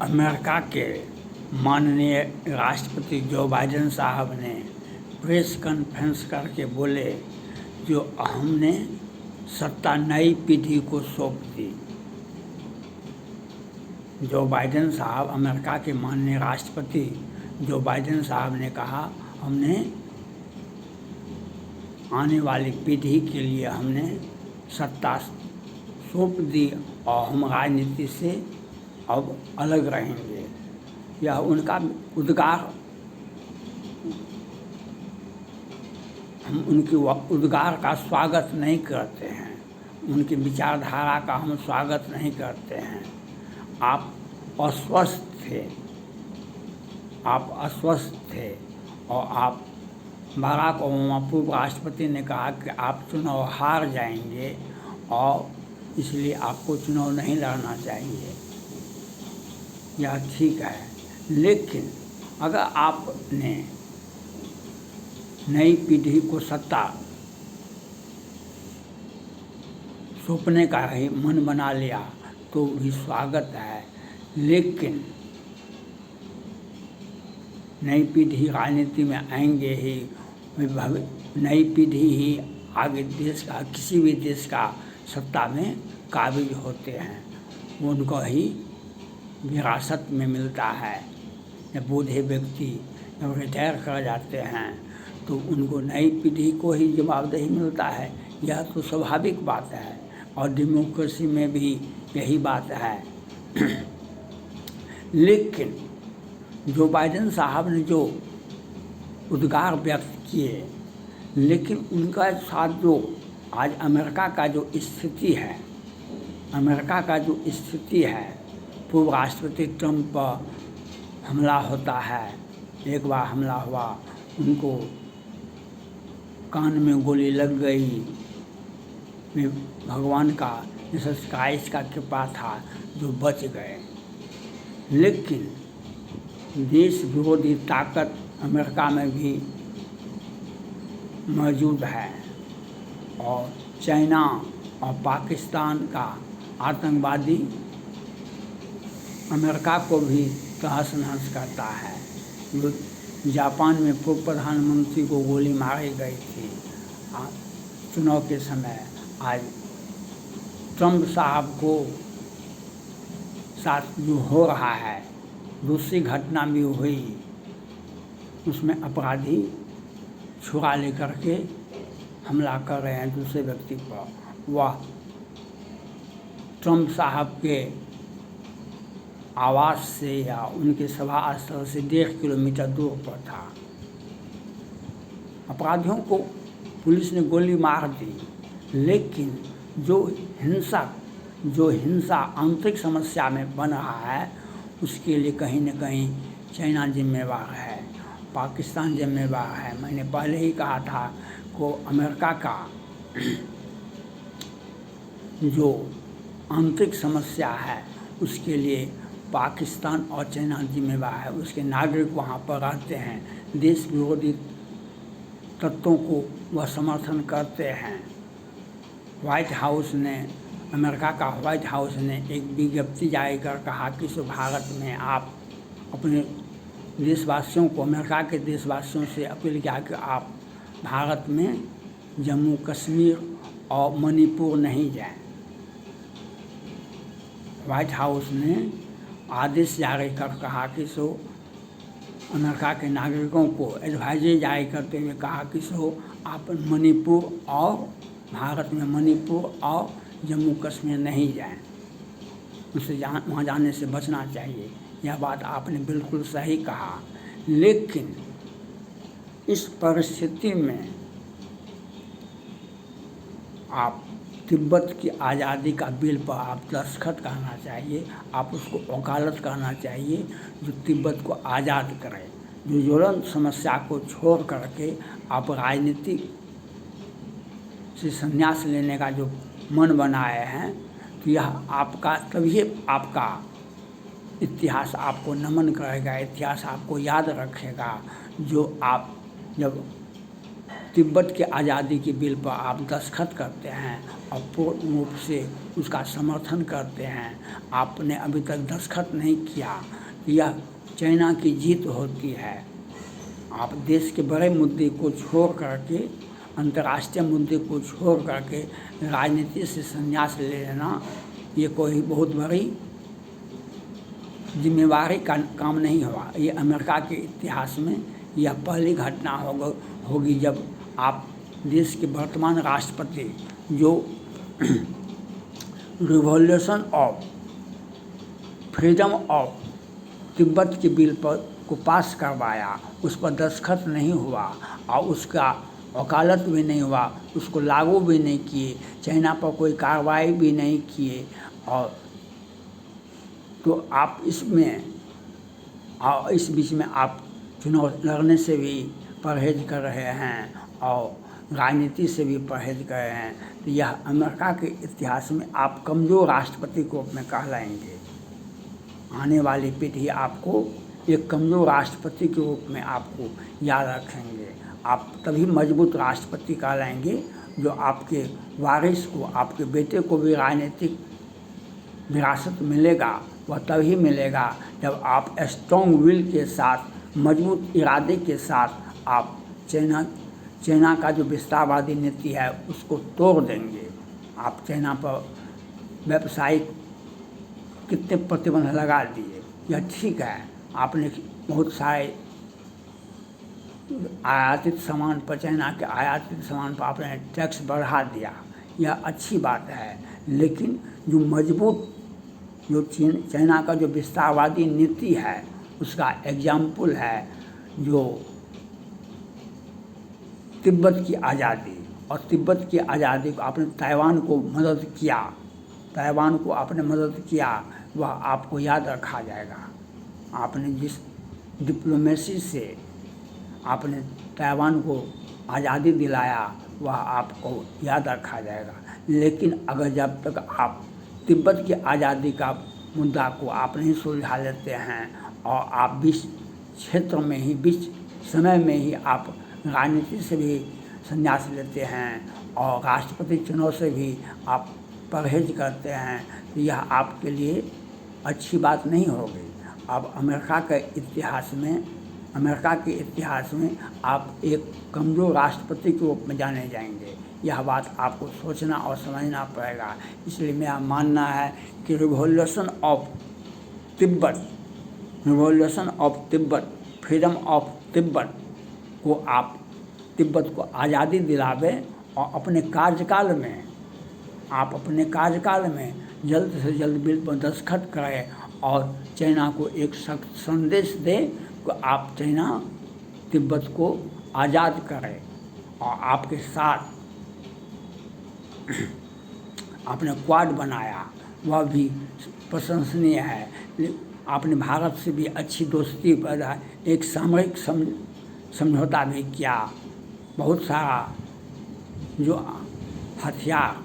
America के माननीय राष्ट्रपति जो बाइडेन साहब ने प्रेस कॉन्फ्रेंस करके बोले जो हमने सत्ता नई पीढ़ी को सौंप दी। जो बाइडेन साहब, अमेरिका के माननीय राष्ट्रपति जो बाइडेन साहब ने कहा हमने आने वाली पीढ़ी के लिए हमने सत्ता सौंप दी और हम राजनीति से अब अलग रहेंगे। यह उनका उद्गार, हम उनकी उद्गार का स्वागत नहीं करते हैं, उनकी विचारधारा का हम स्वागत नहीं करते हैं। आप अस्वस्थ थे और आप बराक ओबामा पूर्व राष्ट्रपति ने कहा कि आप चुनाव हार जाएंगे और इसलिए आपको चुनाव नहीं लड़ना चाहिए। यह ठीक है, लेकिन अगर आपने नई पीढ़ी को सत्ता सौंपने का ही मन बना लिया तो भी स्वागत है, लेकिन नई पीढ़ी राजनीति में आएंगे ही, नई पीढ़ी ही आगे देश का, किसी भी देश का सत्ता में काबिज होते हैं। उनको ही विरासत में मिलता है। जब बूढ़े व्यक्ति जब रिटायर कर जाते हैं तो उनको नई पीढ़ी को ही जवाबदेही मिलता है। यह तो स्वाभाविक बात है और डेमोक्रेसी में भी यही बात है। लेकिन जो बाइडेन साहब ने जो उद्गार व्यक्त किए, लेकिन उनका साथ जो आज अमेरिका का जो स्थिति है, पूर्व राष्ट्रपति ट्रंप पर हमला होता है, एक बार हमला हुआ, उनको कान में गोली लग गई, भगवान का, जीसस क्राइस्ट का कृपा था जो बच गए। लेकिन देश विरोधी ताकत अमेरिका में भी मौजूद है और चाइना और पाकिस्तान का आतंकवादी अमेरिका को भी तहस नहस करता है। जो जापान में पूर्व प्रधानमंत्री को गोली मारी गई थी चुनाव के समय, आज ट्रंप साहब को साथ जो हो रहा है, दूसरी घटना भी हुई, उसमें अपराधी छुरा लेकर के हमला कर रहे हैं दूसरे व्यक्ति पर। वह ट्रंप साहब के आवास से या उनके सभा स्थल से 1.5 किलोमीटर दूर पर था। अपराधियों को पुलिस ने गोली मार दी, लेकिन जो हिंसा आंतरिक समस्या में बन रहा है, उसके लिए कहीं न कहीं चाइना जिम्मेवार है, पाकिस्तान जिम्मेवार है। मैंने पहले ही कहा था को अमेरिका का जो आंतरिक समस्या है उसके लिए पाकिस्तान और चाइना जिम्मेवार है। उसके नागरिक वहाँ पर रहते हैं, देश विरोधी तत्वों को वह समर्थन करते हैं। अमेरिका का व्हाइट हाउस ने एक विज्ञप्ति जारी कर कहा कि भारत में आप अपने देशवासियों को, अमेरिका के देशवासियों से अपील किया कि आप भारत में जम्मू कश्मीर और मणिपुर नहीं जाएं। व्हाइट हाउस ने आदेश जारी कर कहा कि अमेरिका के नागरिकों को एडवाइजरी जारी करते हुए कहा कि आप मणिपुर और भारत में मणिपुर और जम्मू कश्मीर नहीं जाएं, उनसे वहाँ जाने से बचना चाहिए। यह बात आपने बिल्कुल सही कहा, लेकिन इस परिस्थिति में आप तिब्बत की आज़ादी का बिल पर आप दस्तखत करना चाहिए, आप उसको वकालत करना चाहिए जो तिब्बत को आज़ाद करे। जो ज्वलंत समस्या को छोड़ करके आप राजनीति से संन्यास लेने का जो मन बनाए हैं, तो यह आपका, तभी आपका इतिहास आपको नमन करेगा, इतिहास आपको याद रखेगा। जो आप जब तिब्बत के आज़ादी के बिल पर आप दस्तखत करते हैं और पूर्ण रूप से उसका समर्थन करते हैं। आपने अभी तक दस्तखत नहीं किया, यह चाइना की जीत होती है। आप देश के बड़े मुद्दे को छोड़ करके, अंतर्राष्ट्रीय मुद्दे को छोड़ करके राजनीति से संन्यास ले लेना, ये कोई बहुत बड़ी जिम्मेवारी का काम नहीं हुआ। ये अमेरिका के इतिहास में यह पहली घटना होगी जब आप देश के वर्तमान राष्ट्रपति जो revolution of freedom of Tibet के बिल पर को पास करवाया, उस पर दस्तखत नहीं हुआ और उसका वकालत भी नहीं हुआ, उसको लागू भी नहीं किए, चाइना पर कोई कार्रवाई भी नहीं किए। और तो आप इसमें और इस बीच में आप चुनाव लड़ने से भी परहेज कर रहे हैं और राजनीति से भी परहेज कर रहे हैं। तो यह अमेरिका के इतिहास में आप कमज़ोर राष्ट्रपति के रूप में कहलाएंगे। आने वाली पीढ़ी आपको एक कमज़ोर राष्ट्रपति के रूप में आपको याद रखेंगे। आप तभी मजबूत राष्ट्रपति कहलाएंगे जो आपके वारिस को, आपके बेटे को भी राजनीतिक विरासत मिलेगा। वह तभी मिलेगा जब आप स्ट्रॉन्ग विल के साथ, मजबूत इरादे के साथ आप चाइना का जो विस्तारवादी नीति है उसको तोड़ देंगे। आप चाइना पर व्यावसायिक कितने प्रतिबंध लगा दिए, यह ठीक है। आपने बहुत सारे आयातित सामान पर, चाइना के आयातित सामान पर आपने टैक्स बढ़ा दिया, यह अच्छी बात है। लेकिन जो मजबूत जो चाइना का जो विस्तारवादी नीति है उसका एग्जाम्पल है जो तिब्बत की आज़ादी। और तिब्बत की आज़ादी को आपने ताइवान को मदद किया, ताइवान को आपने मदद किया, वह आपको याद रखा जाएगा। आपने जिस डिप्लोमेसी से आपने ताइवान को आज़ादी दिलाया वह आपको याद रखा जाएगा। लेकिन अगर जब तक आप तिब्बत की आज़ादी का मुद्दा को आप नहीं सुलझा लेते हैं और आप बीच क्षेत्र में ही, बीच समय में ही आप राजनीति से भी संन्यास लेते हैं और राष्ट्रपति चुनाव से भी आप परहेज करते हैं, तो यह आपके लिए अच्छी बात नहीं होगी। अब अमेरिका के इतिहास में आप एक कमज़ोर राष्ट्रपति के रूप में जाने जाएंगे। यह बात आपको सोचना और समझना पड़ेगा। इसलिए मेरा मानना है कि revolution of Tibet, freedom of Tibet को आप तिब्बत को आज़ादी दिलावें और अपने कार्यकाल में जल्द से जल्द बिल पर दस्तखत करें और चाइना को एक सख्त संदेश दें कि आप चाइना तिब्बत को आज़ाद करें। और आपके साथ आपने क्वाड बनाया, वह भी प्रशंसनीय है। आपने भारत से भी अच्छी दोस्ती पैदा, एक सामरिक समझौता भी किया। बहुत सारा जो हथियार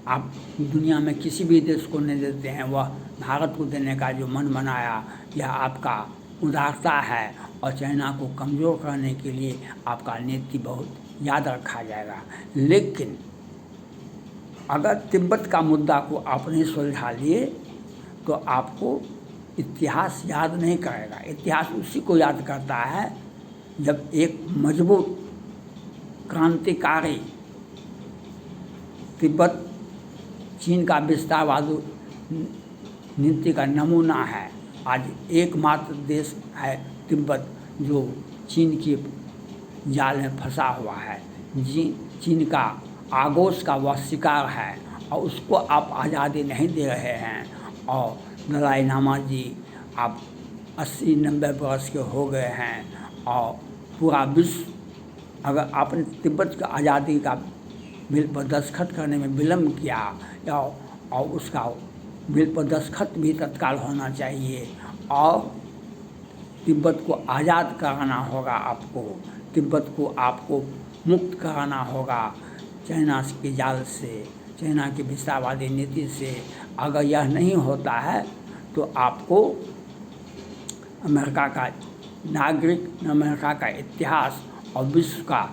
आप दुनिया में किसी भी देश को नहीं देते हैं, वह भारत को देने का जो मन बनाया, यह आपका उदारता है और चाइना को कमज़ोर करने के लिए आपका नीति बहुत याद रखा जाएगा। लेकिन अगर तिब्बत का मुद्दा को आप नहीं सुलझा लिए तो आपको इतिहास याद नहीं करेगा। इतिहास उसी को याद करता है जब एक मजबूत क्रांतिकारी तिब्बत चीन का विस्तारवादी नीति का नमूना है। आज एकमात्र देश है तिब्बत जो चीन की जाल में फंसा हुआ है, चीन का आगोश का वह शिकार है और उसको आप आज़ादी नहीं दे रहे हैं। और दलाई लामा जी आप 80-90 वर्ष के हो गए हैं और पूरा विश्व, अगर आपने तिब्बत की आज़ादी का बिल पर दस्तखत करने में विलम्ब किया और उसका बिल पर दस्तखत भी तत्काल होना चाहिए और तिब्बत को आज़ाद कराना होगा। आपको तिब्बत को आपको मुक्त कराना होगा चाइना के जाल से, चाइना की विस्तारवादी नीति से। अगर यह नहीं होता है तो आपको अमेरिका का नागरिक, अमेरिका का इतिहास और विश्व का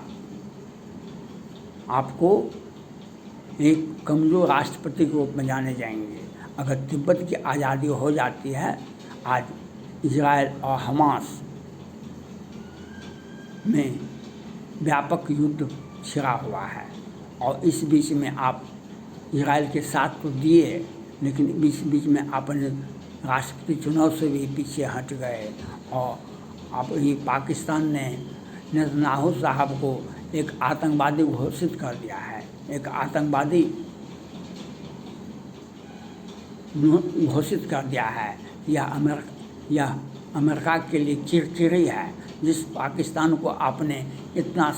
आपको एक कमज़ोर राष्ट्रपति के रूप में जाने जाएंगे। अगर तिब्बत की आज़ादी हो जाती है, आज इजराइल और हमास में व्यापक युद्ध छिड़ा हुआ है और इस बीच में आप इजराइल के साथ तो दिए, लेकिन बीच बीच में अपने राष्ट्रपति चुनाव से भी पीछे हट गए और अब ये पाकिस्तान ने नेतन्याहू साहब को एक आतंकवादी घोषित कर दिया है। एक आतंकवादी घोषित कर दिया है। यह अमेरिका के लिए चिरचिरी है। जिस पाकिस्तान को आपने इतना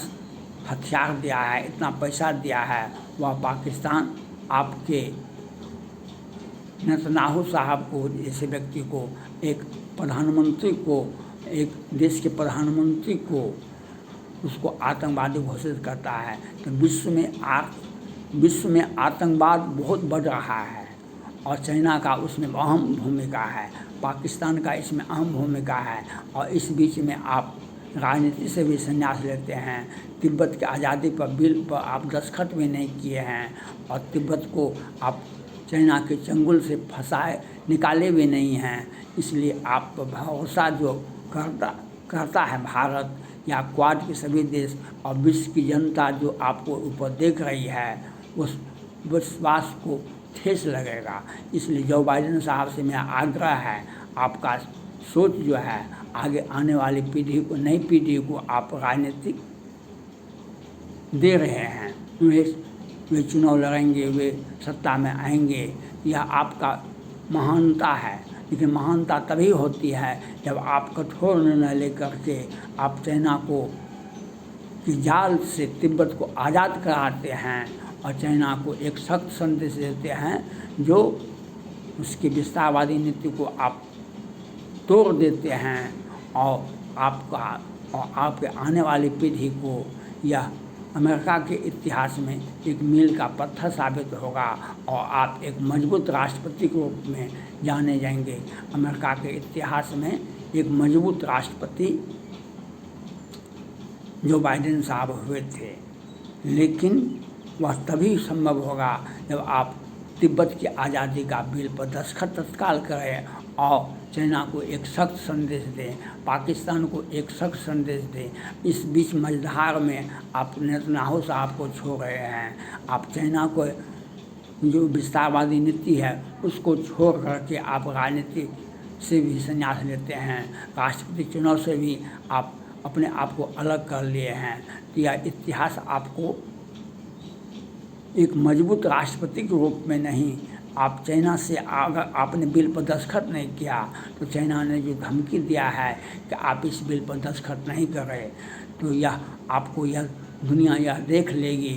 हथियार दिया है, इतना पैसा दिया है, वह पाकिस्तान आपके नेतन्याहू साहब को जैसे व्यक्ति को, एक प्रधानमंत्री को, एक देश के प्रधानमंत्री को उसको आतंकवादी घोषित करता है। तो विश्व में आतंकवाद बहुत बढ़ रहा है और चाइना का उसमें अहम भूमिका है, पाकिस्तान का इसमें अहम भूमिका है। और इस बीच में आप राजनीति से भी संन्यास लेते हैं। तिब्बत की आज़ादी पर बिल पर आप दस्तखत भी नहीं किए हैं और तिब्बत को आप चाइना के चंगुल से निकाले भी नहीं हैं। इसलिए आप पर भरोसा जो करता है भारत या क्वाड के सभी देश और विश्व की जनता जो आपको ऊपर देख रही है, उस विश्वास को ठेस लगेगा। इसलिए जो बाइडेन साहब से मेरा आग्रह है, आपका सोच जो है आगे आने वाली पीढ़ी को, नई पीढ़ी को आप राजनीतिक दे रहे हैं। वे चुनाव लड़ेंगे, वे सत्ता में आएंगे, यह आपका महानता है। लेकिन महानता तभी होती है जब आप कठोर निर्णय लेकर के आप चाइना को की जाल से तिब्बत को आज़ाद कराते हैं और चाइना को एक सख्त संदेश देते हैं, जो उसकी विस्तारवादी नीति को आप तोड़ देते हैं और आपके आने वाली पीढ़ी को यह अमेरिका के इतिहास में एक मील का पत्थर साबित होगा और आप एक मजबूत राष्ट्रपति के रूप में जाने जाएंगे। अमेरिका के इतिहास में एक मजबूत राष्ट्रपति जो बाइडेन साहब हुए थे, लेकिन वह तभी संभव होगा जब आप तिब्बत की आज़ादी का बिल पर दस्तखत तत्काल करें और चाइना को एक सख्त संदेश दें, पाकिस्तान को एक सख्त संदेश दें। इस बीच मझधार में आप नेतन्याहू साहब को छोड़ रहे हैं। आप चाइना को जो विस्तारवादी नीति है उसको छोड़ करके आप राजनीति से भी संन्यास लेते हैं, राष्ट्रपति चुनाव से भी आप अपने आप को अलग कर लिए हैं। तो यह इतिहास आपको एक मजबूत राष्ट्रपति के रूप में नहीं, आप चाइना से अगर आपने बिल पर दस्तखत नहीं किया तो चाइना ने जो धमकी दिया है कि आप इस बिल पर दस्तखत नहीं करें, तो यह आपको यह दुनिया यह देख लेगी,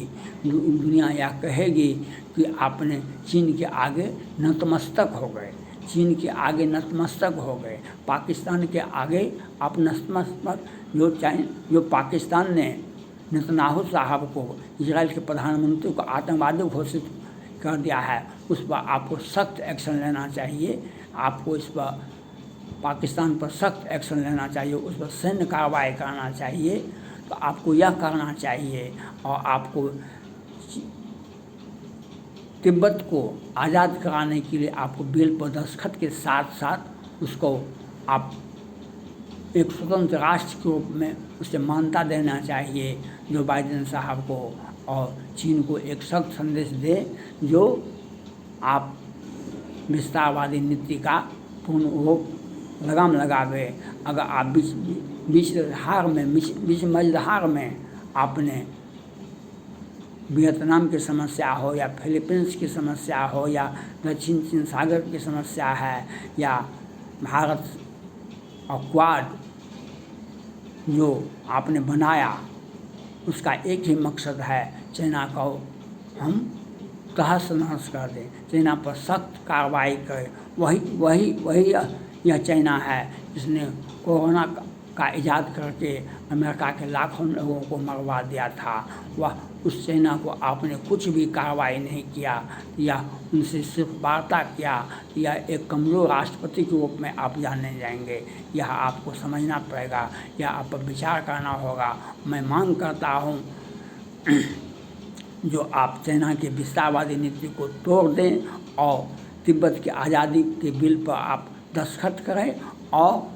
दुनिया यह कहेगी कि आपने चीन के आगे नतमस्तक हो गए, चीन के आगे नतमस्तक हो गए, पाकिस्तान के आगे आप नतमस्तक। जो पाकिस्तान ने नेतन्याहू साहब को, इजराइल के प्रधानमंत्री को आतंकवादी घोषित कर दिया है, उस पर आपको सख्त एक्शन लेना चाहिए। आपको इस पर पाकिस्तान पर सख्त एक्शन लेना चाहिए, उस पर सैन्य कार्रवाई करना चाहिए। तो आपको यह करना चाहिए और आपको तिब्बत को आज़ाद कराने के लिए आपको बिल पर दस्तखत के साथ साथ उसको आप एक स्वतंत्र राष्ट्र के रूप में उसे मान्यता देना चाहिए जो बाइडेन साहब को, और चीन को एक सख्त संदेश दे जो आप विस्तारवादी नीति का पूर्ण रूप लगाम लगावे। अगर आप बीच मझधार में आपने वियतनाम की समस्या हो या फिलीपींस की समस्या हो या दक्षिण चीन सागर की समस्या है या भारत और क्वाड जो आपने बनाया, उसका एक ही मकसद है, चाइना को हम तहस नहस कर दें, चाइना पर सख्त कार्रवाई करें। वही यह चाइना है जिसने कोरोना का इजाद करके अमेरिका के लाखों लोगों को मरवा दिया था। वह उस चाइना को आपने कुछ भी कार्रवाई नहीं किया या उनसे सिर्फ वार्ता किया या एक कमज़ोर राष्ट्रपति के रूप में आप जाने जाएंगे। यह आपको समझना पड़ेगा, यह आप पर विचार करना होगा। मैं मांग करता हूँ जो आप चाइना के विस्तारवादी नीति को तोड़ दें और तिब्बत की आज़ादी के बिल पर आप दस्तखत करें और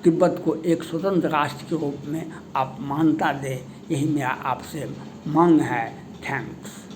तिब्बत को एक स्वतंत्र राष्ट्र के रूप में आप मान्यता दें। यही मेरा आपसे मांग है। थैंक्स।